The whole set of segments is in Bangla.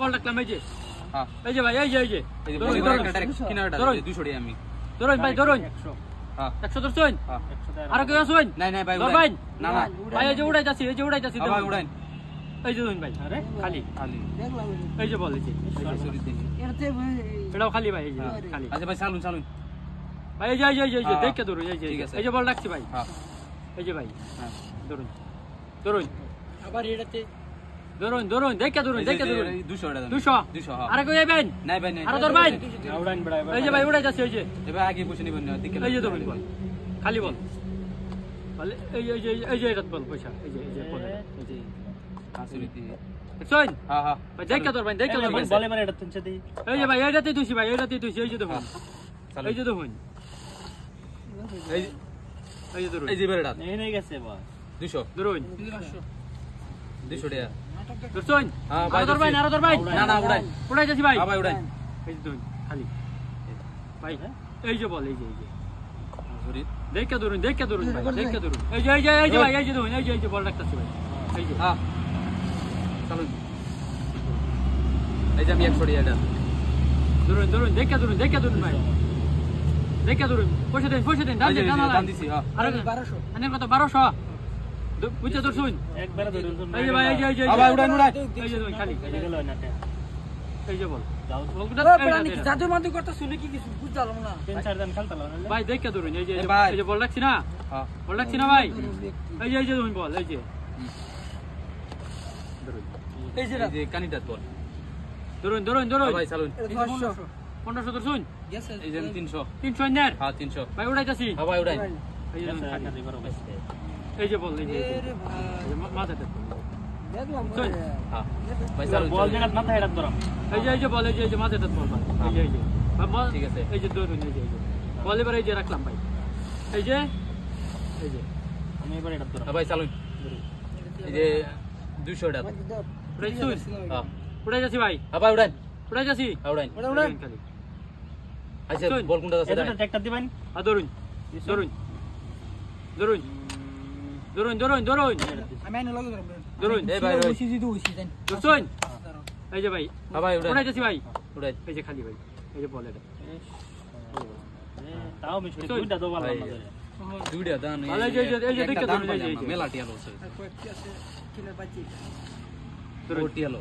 বল রাখলাম এই যে হ্যাঁ এই যে ভাই এই যে ধরুন কিনারটা 200 টাকা আমি ধরুন ভাই ধরুন 100 হ্যাঁ 100 ধরছুন হ্যাঁ আর কেউ আসুন নাই নাই ভাই ধর ভাই না না ভাই এই যে উড়াই যাচ্ছি ভাই উড়ান এই যে ধরুন ভাই আরে খালি খালি এই যে বল এই যে সরি দিন এটাও খালি ভাই এই যে খালি আচ্ছা ভাই চালুন চালুন ভাই এই যে দেখে ধরুন এই যে এই যে বল রাখছি ভাই হ্যাঁ এই যে ভাই হ্যাঁ ধরুন ধরুন আবার এটাতে ধরুন দেখে ধরুন 200 টাকা 200 হ্যাঁ আরে কই যাবেন নাই ভাই নাই আরে ধর ভাই উড়ান বড়াই এই যে ভাই উড়াই যাচ্ছে এই যে এবার আগে বসে নিবেন না দিকে এই যে ধরুন বল খালি বল বল এই যে এটা বল পয়সা এই যে বল এই যে আসলে দি দেখছেন হ্যাঁ হ্যাঁ ভাই দেখে ধর ভাই বলে মানে এটা তুলছে দি এই যে ভাই এইটাতেই তুইছি ভাই এইটাতেই তুইছি এই যে দেখুন এই যে দেখুন এই যে ধরুন এই যে বেরটা নেই গেছে বস 200 ধরুন 200 টাকা দেখছেন হ্যাঁ ভাই আরো ধর ভাই না না উড়াই যাচ্ছি ভাই হ্যাঁ ভাই উড়ান এই যে ধরুন খালি ভাই এই যে বল এই যে সরি দেখে ধরুন ভাই দেখে ধরুন এই যে ভাই এই যে ধরুন এই যে বল রাখতেছি ভাই এই যে হ্যাঁ চালুন এই যে আমি 100 টাকা ধরুন দেখে ধরুন ভাই দেখে ধরুন পয়সা দেন দাম দিছি হ্যাঁ আরে 1200 আনে কত 1200 বুঝতে তো শুন একবারে ধরুন এই যে ভাই এই যে ভাই উড়ান এই যে ধরুন খালি গেল না এই যে বল যাও জাদু মাদু করতে শুনে কি কিছু বুঝলাম না 3-4 দিন খেলতে লাগলো ভাই দেখে ধরুন এই যে ভাই। এই যে বল রাখছি না হ্যাঁ বল রাখছি না ভাই এই যে ধরুন বল এই যে ধরুন এই যে কানিটা বল ধরুন ভাই চালুন 1500 ধরছুন এই যে 300 300 এর হ্যাঁ 300 ভাই উড়াইতাছি হ্যাঁ ভাই উড়ান এই যে ধরুন খালি। এই যে বল এই যে মাথাতে হ্যাঁ ভাই চালুন বল যেটা মাথা এটা ধরো এই যে বল এই যে মাথাতে বল ভাই এই যে ঠিক আছে। এই যে ধরুন এই যে বল এবার এই যে রাখলাম ভাই এই যে আমি এবার এটা ধরো হ্যাঁ ভাই চালুন এই যে 200 টাকা উড়াইছুন হ্যাঁ উড়াই যাচ্ছি ভাই হ্যাঁ ভাই উড়ান উড়াই যাচ্ছি হ্যাঁ উড়ান খালি আচ্ছা বল কোনটা আছে এটা ট্র্যাক্টর দিবেন আর ধরুন আমি আইনে লগে ধরুন এই ভাই ধরছুন এই যে ভাই হ্যাঁ ভাই উড়ান উড়াই যাচ্ছি ভাই উড়ান এই যে খালি ভাই এই যে বল এটা তাও আমি দুইটা তো ভালো না দুইটা দান ভালো, এই যে দেখে ধরুন, এই যে। মেলা টিয়ালো আছে ধরুন টিয়ালো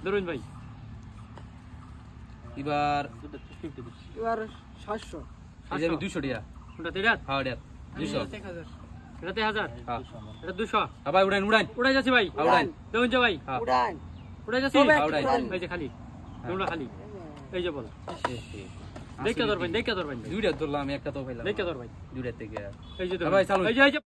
ধরুন ভাই এবার এবার 700 এই যে 200 টাকা ওটা তেরা হ্যাঁ এটা 200 এটা 1000 হ্যাঁ এটা 200 হ্যাঁ ভাই উড়ান উড়াই যাচ্ছি ভাই হ্যাঁ উড়ান দেখুন যে ভাই হ্যাঁ উড়াই যাচ্ছি উড়ান। এই যে খালি তোমরা খালি এই যে বল দেখে ধরবেন দুইটা ধরলাম একটা তো পাইলাম দেখে ধর ভাই দুইটা থেকে এই যে হ্যাঁ ভাই, চালুন। এই যে